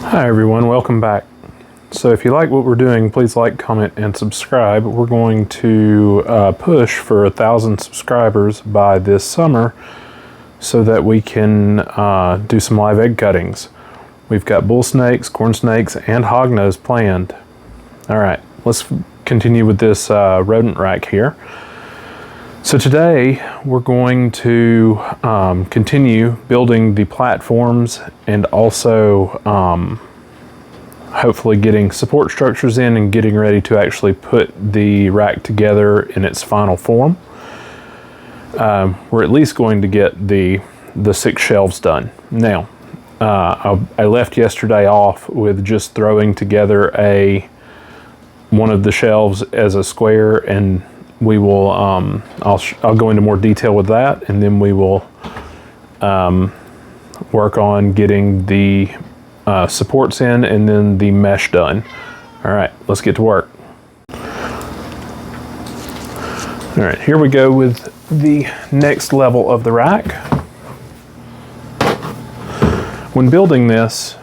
Hi everyone, welcome back. So if you like what we're doing, please like, comment, and subscribe. We're going to push for 1,000 subscribers by this summer so that we can do some live egg cuttings. We've got bull snakes, corn snakes, and hognose planned. All right, let's continue with this rodent rack here. So today we're going to continue building the platforms and also hopefully getting support structures in and getting ready to actually put the rack together in its final form. We're at least going to get the 6 shelves done. Now, I left yesterday off with just throwing together one of the shelves as a square, and we will I'll go into more detail with that, and then we will work on getting the supports in and then the mesh done. All right, let's get to work. All right, here we go with the next level of the rack. When building this,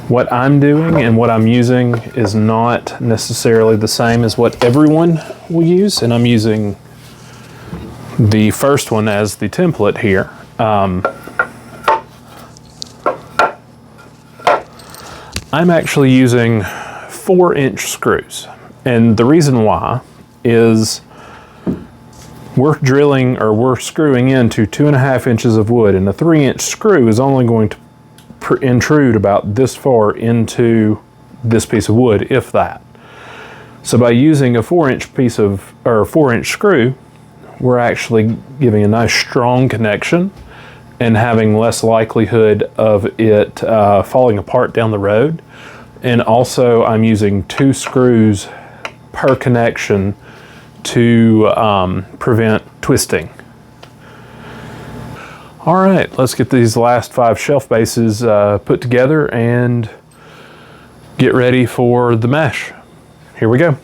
what I'm doing and what I'm using is not necessarily the same as what everyone will use, and I'm using the first one as the template here. I'm actually using 4-inch screws, and the reason why is we're screwing into 2.5 inches of wood, and a 3-inch screw is only going to intrude about this far into this piece of wood, if that. So by using a 4-inch screw, we're actually giving a nice strong connection and having less likelihood of it falling apart down the road. And also I'm using 2 screws per connection to prevent twisting. All right, let's get these last 5 shelf bases put together and get ready for the mesh. Here we go.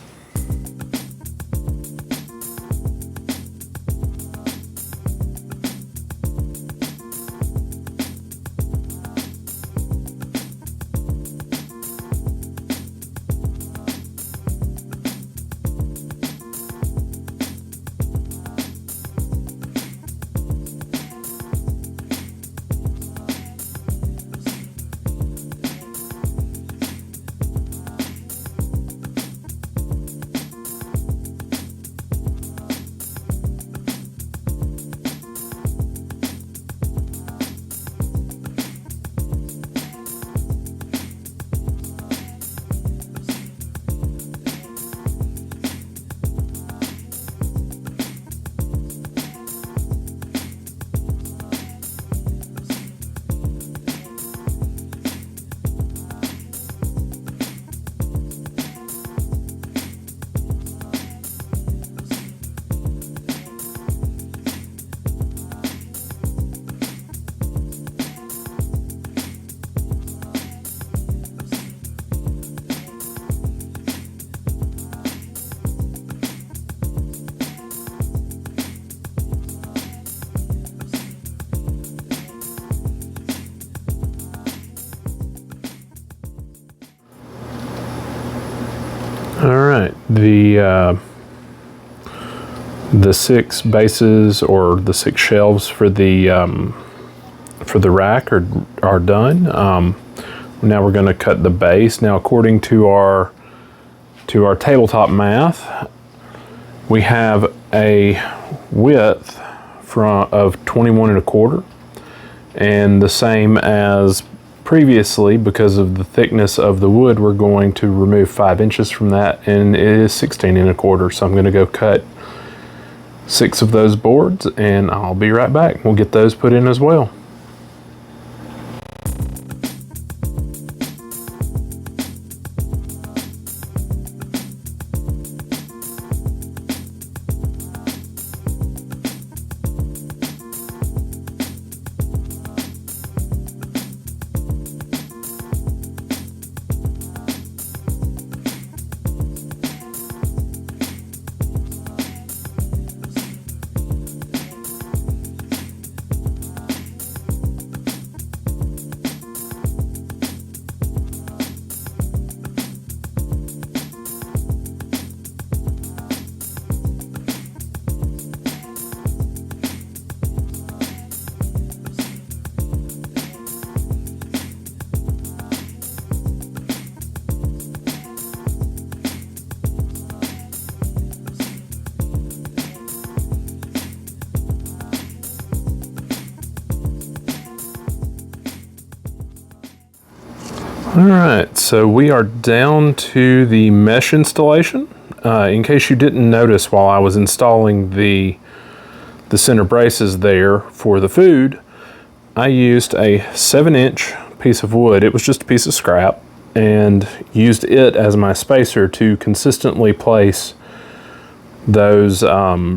All right, the 6 bases or the 6 shelves for the rack are done. Now we're going to cut the base. Now, according to our tabletop math, we have a width of 21 1/4, and the same as previously. Because of the thickness of the wood, we're going to remove 5 inches from that, and it is 16 1/4. So I'm going to go cut 6 of those boards, and I'll be right back. We'll get those put in as well. All right, so we are down to the mesh installation. In case you didn't notice while I was installing the center braces there for the food, I used a 7-inch piece of wood. It was just a piece of scrap, and used it as my spacer to consistently place those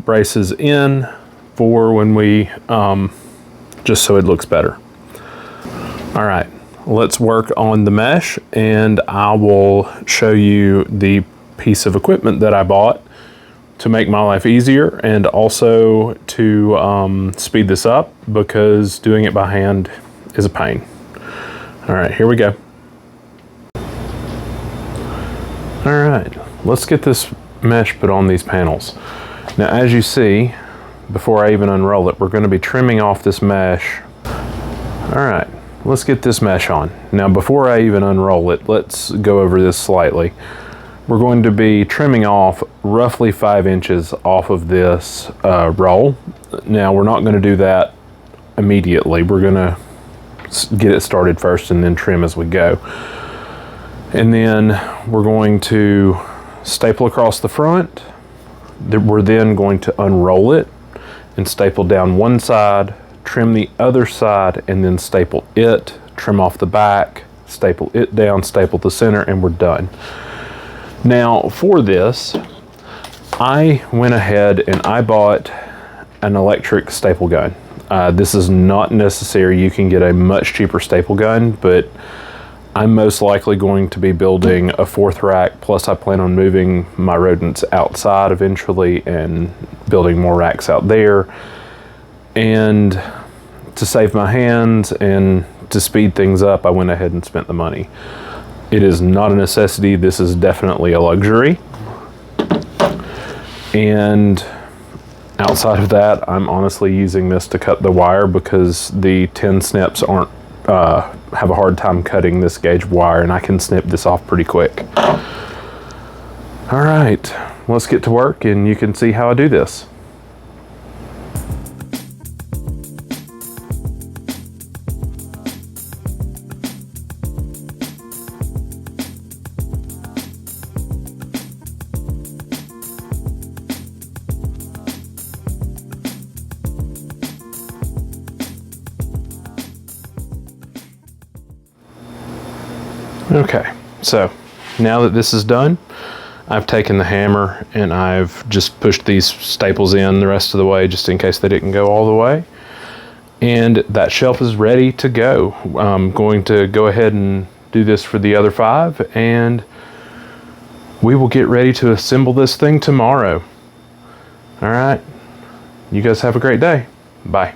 braces in for when we, just so it looks better. All right, let's work on the mesh, and I will show you the piece of equipment that I bought to make my life easier, and also to speed this up, because doing it by hand is a pain. All right, here we go. All right, let's get this mesh put on these panels. Now, as you see, before I even unroll it, we're going to be trimming off this mesh. All right, let's get this mesh on. Now, before I even unroll it, let's go over this slightly. We're going to be trimming off roughly 5 inches off of this roll. Now, we're not going to do that immediately. We're going to get it started first and then trim as we go. And then we're going to staple across the front. We're then going to unroll it and staple down one side, trim the other side, and then staple it, trim off the back, staple it down, staple the center, and we're done. Now, for this, I went ahead and I bought an electric staple gun. This is not necessary. You can get a much cheaper staple gun, but I'm most likely going to be building a 4th rack, plus I plan on moving my rodents outside eventually and building more racks out there. And to save my hands and to speed things up, I went ahead and spent the money. It is not a necessity. This is definitely a luxury. And outside of that, I'm honestly using this to cut the wire, because the 10 snips aren't have a hard time cutting this gauge wire, and I can snip this off pretty quick. All right, let's get to work and you can see how I do this. Okay, so now that this is done, I've taken the hammer and I've just pushed these staples in the rest of the way, just in case they didn't go all the way. And that shelf is ready to go. I'm going to go ahead and do this for the other 5, and we will get ready to assemble this thing tomorrow. All right, you guys have a great day. Bye.